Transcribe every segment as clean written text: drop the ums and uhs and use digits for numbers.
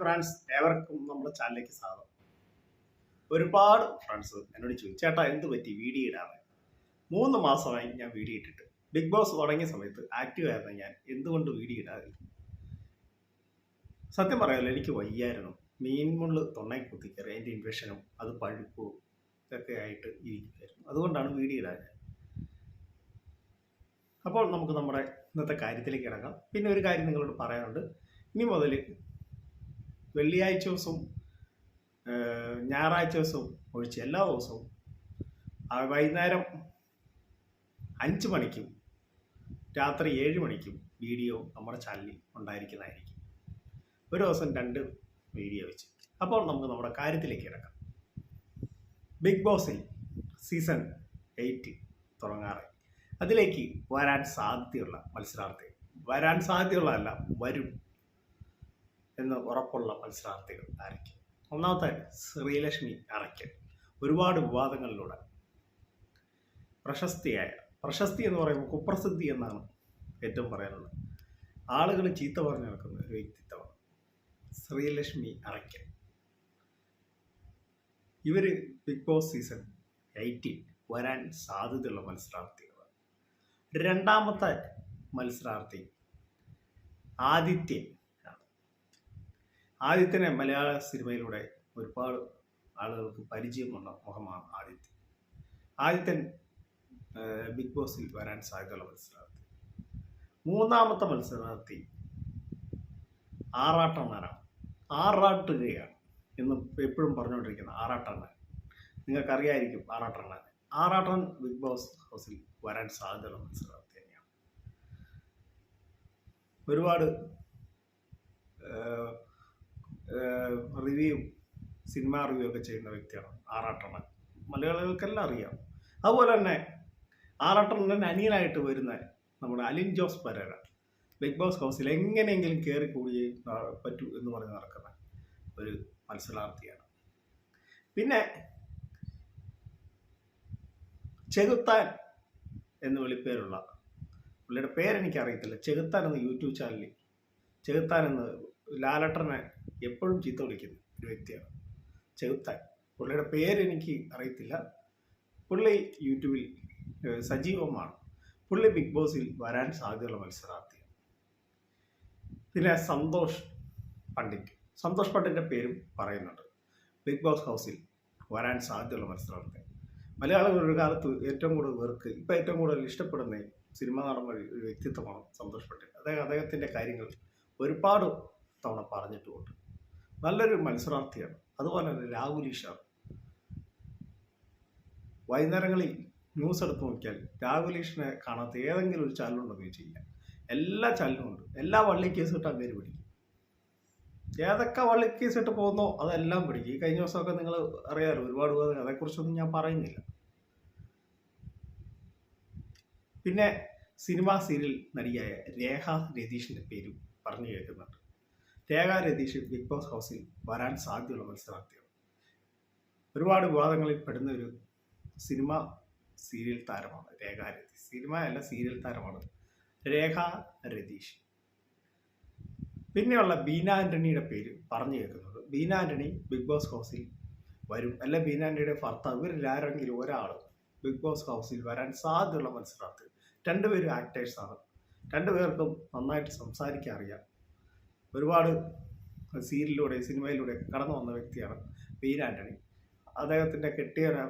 Friends ഏവർക്കും നമ്മുടെ ചാനലിലേക്ക് സ്വാഗതം. ഒരുപാട് ഫ്രണ്ട്സ് എന്നോട് ചോദിച്ചു, ചേട്ടാ എന്ത് പറ്റി വീഡിയോ ഇടാതെ? 3 മാസമായി ഞാൻ വീഡിയോ ഇട്ടിട്ട്. ബിഗ് ബോസ് തുടങ്ങിയ സമയത്ത് ആക്റ്റീവ് ആയിരുന്ന ഞാൻ എന്തുകൊണ്ട് വീഡിയോ ഇടാതില്ല? സത്യം പറയാമല്ലോ, എനിക്ക് വയ്യായിരുന്നു. മീൻ മുള്ള് തൊണ്ണയിൽ കുത്തിക്കയറി അതിൻ്റെ ഇൻഫെക്ഷനും അത് പഴുപ്പും ഇതൊക്കെ ആയിട്ട് ഇരിക്കുമായിരുന്നു. അതുകൊണ്ടാണ് വീഡിയോ ഇടാതെ. അപ്പോൾ നമുക്ക് നമ്മുടെ ഇന്നത്തെ കാര്യത്തിലേക്ക് കിടക്കാം. പിന്നെ ഒരു കാര്യം നിങ്ങളോട് പറയാനുണ്ട്. ഇനി മുതൽ വെള്ളിയാഴ്ച ദിവസവും ഞായറാഴ്ച ദിവസവും ഒഴിച്ച് എല്ലാ ദിവസവും വൈകുന്നേരം 5 മണിക്കും രാത്രി 7 മണിക്കും വീഡിയോ നമ്മുടെ ചാനലിൽ ഉണ്ടായിരിക്കുന്നതായിരിക്കും. ഒരു ദിവസം 2 വീഡിയോ വെച്ച്. അപ്പോൾ നമുക്ക് നമ്മുടെ കാര്യത്തിലേക്ക് കിടക്കാം. ബിഗ് ബോസിൽ സീസൺ 8 തുടങ്ങാറായി. അതിലേക്ക് വരാൻ സാധ്യതയുള്ള മത്സരാർത്ഥികൾ, വരാൻ സാധ്യതയുള്ളതല്ല വരും എന്ന് ഉറപ്പുള്ള മത്സരാർത്ഥികൾ ആയിരിക്കും. ഒന്നാമത്തെ ശ്രീലക്ഷ്മി അറയ്ക്കൽ. ഒരുപാട് വിവാദങ്ങളിലൂടെ പ്രശസ്തി എന്ന് പറയുമ്പോൾ കുപ്രസിദ്ധി എന്നാണ് ഏറ്റവും പറയാനുള്ളത്. ആളുകൾ ചീത്ത പറഞ്ഞു നടക്കുന്ന ഒരു വ്യക്തിത്വമാണ് ശ്രീലക്ഷ്മി അറയ്ക്കൽ. ഇവർ ബിഗ് ബോസ് സീസൺ 18 വരാൻ സാധ്യതയുള്ള മത്സരാർത്ഥികളാണ്. രണ്ടാമത്തെ മത്സരാർത്ഥി ആദിത്യനെ മലയാള സിനിമയിലൂടെ ഒരുപാട് ആളുകൾക്ക് പരിചയമുള്ള മുഖമാണ് ആദിത്യൻ ബിഗ് ബോസിൽ വരാൻ സാധ്യതയുള്ള മത്സരാർത്ഥി. മൂന്നാമത്തെ മത്സരാർത്ഥി ആറാട്ടുകയാണ് എന്ന് എപ്പോഴും പറഞ്ഞുകൊണ്ടിരിക്കുന്ന ആറാട്ടണ്ണൻ. നിങ്ങൾക്കറിയായിരിക്കും ആറാട്ടൻ ബിഗ് ബോസ് ഹൗസിൽ വരാൻ സാധ്യതയുള്ള മത്സരാർത്ഥി തന്നെയാണ്. ഒരുപാട് സിനിമ റിവ്യൂ ഒക്കെ ചെയ്യുന്ന വ്യക്തിയാണ് ആറാട്ടണ്ണൻ. മലയാളികൾക്കെല്ലാം അറിയാം. അതുപോലെ തന്നെ ആറാട്ടണ്ണൻ അനിയനായിട്ട് വരുന്ന നമ്മുടെ അലിൻ ജോസ് പരേര ബിഗ് ബോസ് ഹൗസിൽ എങ്ങനെയെങ്കിലും കയറി കൂടിയേ പറ്റൂ എന്ന് പറഞ്ഞ് നടക്കുന്ന ഒരു മത്സരാർത്ഥിയാണ്. പിന്നെ ചെകുത്താൻ എന്ന് വിളിപ്പേരുള്ള പുള്ളിയുടെ പേരെനിക്കറിയത്തില്ല. ചെകുത്താൻ എന്ന യൂട്യൂബ് ചാനലിൽ ചെകുത്താൻ എന്ന് ലാലട്ടനെ എപ്പോഴും ചീത്ത വിളിക്കുന്ന ഒരു വ്യക്തിയാണ് ചെകുത്താൻ. പുള്ളിയുടെ പേരെനിക്ക് അറിയത്തില്ല. പുള്ളി യൂട്യൂബിൽ സജീവമാണ്. പുള്ളി ബിഗ് ബോസിൽ വരാൻ സാധ്യതയുള്ള മത്സരാർത്ഥിയാണ്. പിന്നെ സന്തോഷ് പണ്ഡിറ്റിൻ്റെ പേരും പറയുന്നുണ്ട് ബിഗ് ബോസ് ഹൗസിൽ വരാൻ സാധ്യതയുള്ള മത്സരാർത്ഥി. മലയാളികൾ ഒരു കാലത്ത് ഏറ്റവും കൂടുതൽ ഇപ്പം ഏറ്റവും കൂടുതൽ ഇഷ്ടപ്പെടുന്ന സിനിമാ നടൻ ഒരു വ്യക്തിത്വമാണ് സന്തോഷ് പണ്ഡിറ്റ്. അദ്ദേഹത്തിൻ്റെ കാര്യങ്ങൾ ഒരുപാട് തവണ പറഞ്ഞിട്ടുമുണ്ട്. നല്ലൊരു മത്സരാർത്ഥിയാണ്. അതുപോലെ തന്നെ രാഹുൽ ഈശ്വർ. വൈകുന്നേരങ്ങളിൽ ന്യൂസ് എടുത്ത് നോക്കിയാൽ രാഹുൽ ഈശ്വറിനെ കാണാത്ത ഏതെങ്കിലും ഒരു ചാനലുണ്ടെന്ന് ചോദിച്ചില്ല. എല്ലാ ചാനലും ഉണ്ട്. എല്ലാ വള്ളി കേസ് ഇട്ട് അങ്ങനെ പിടിക്കും. ഏതൊക്കെ വള്ളി കേസ് ഇട്ട് പോകുന്നോ അതെല്ലാം പിടിക്കും. ഈ കഴിഞ്ഞ ദിവസമൊക്കെ നിങ്ങൾ അറിയാമല്ലോ, ഒരുപാട് അതേക്കുറിച്ചൊന്നും ഞാൻ പറയുന്നില്ല. പിന്നെ സിനിമാ സീരിയൽ നടിയായ രേഖ രതീഷിൻ്റെ പേരും പറഞ്ഞു കേൾക്കുന്നുണ്ട്. രേഖ രതീഷ് ബിഗ് ബോസ് ഹൗസിൽ വരാൻ സാധ്യതയുള്ള മത്സരാർത്ഥിയാണ്. ഒരുപാട് വിവാദങ്ങളിൽ പെടുന്ന ഒരു സീരിയൽ താരമാണ് രേഖ രതീഷ്. സീരിയൽ താരമാണ് രേഖ രതീഷ്. പിന്നെയുള്ള ബീന ആൻ്റണിയുടെ പേര് പറഞ്ഞു കേൾക്കുന്നത്. ബീന ആൻ്റണി ബിഗ് ബോസ് ഹൗസിൽ വരും. അല്ല, ബീന ആൻ്റണിയുടെ ഭർത്താവ്. ഇവരിലാരെങ്കിലും ഒരാൾ ബിഗ് ബോസ് ഹൗസിൽ വരാൻ സാധ്യതയുള്ള മത്സരാർത്ഥി. 2 പേരും ആക്ടേഴ്സാണ്. 2 പേർക്കും നന്നായിട്ട് സംസാരിക്കാൻ അറിയാം. ഒരുപാട് സിനിമയിലൂടെ കടന്നു വന്ന വ്യക്തിയാണ് ബീന ആൻ്റണി. അദ്ദേഹത്തിൻ്റെ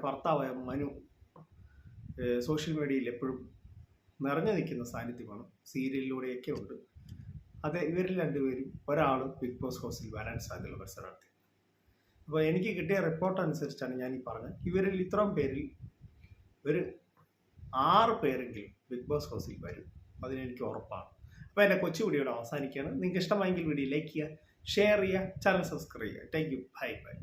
ഭർത്താവായ മനു സോഷ്യൽ മീഡിയയിൽ എപ്പോഴും നിറഞ്ഞു നിൽക്കുന്ന സാന്നിധ്യമാണ്. സീരിയലിലൂടെയൊക്കെ ഉണ്ട്. ഇവരിൽ 2 പേരും ഒരാൾ ബിഗ് ബോസ് ഹൗസിൽ വരാൻ സാധ്യതയുള്ള മത്സരാർത്ഥി. അപ്പോൾ എനിക്ക് കിട്ടിയ റിപ്പോർട്ട് അനുസരിച്ചാണ് ഞാൻ ഈ പറഞ്ഞത്. ഇവരിൽ ഇത്രയും പേരിൽ ഒരു 6 പേരെങ്കിലും ബിഗ് ബോസ് ഹൗസിൽ വരും. അതിനെനിക്ക് ഉറപ്പാണ്. അപ്പോൾ എൻ്റെ കൊച്ചു വീഡിയോയുടെ അവസാനിക്കുകയാണ്. നിങ്ങൾക്ക് ഇഷ്ടമായെങ്കിൽ വീഡിയോ ലൈക്ക് ചെയ്യുക, ഷെയർ ചെയ്യുക, ചാനൽ സബ്സ്ക്രൈബ് ചെയ്യുക. Thank you. ബൈ.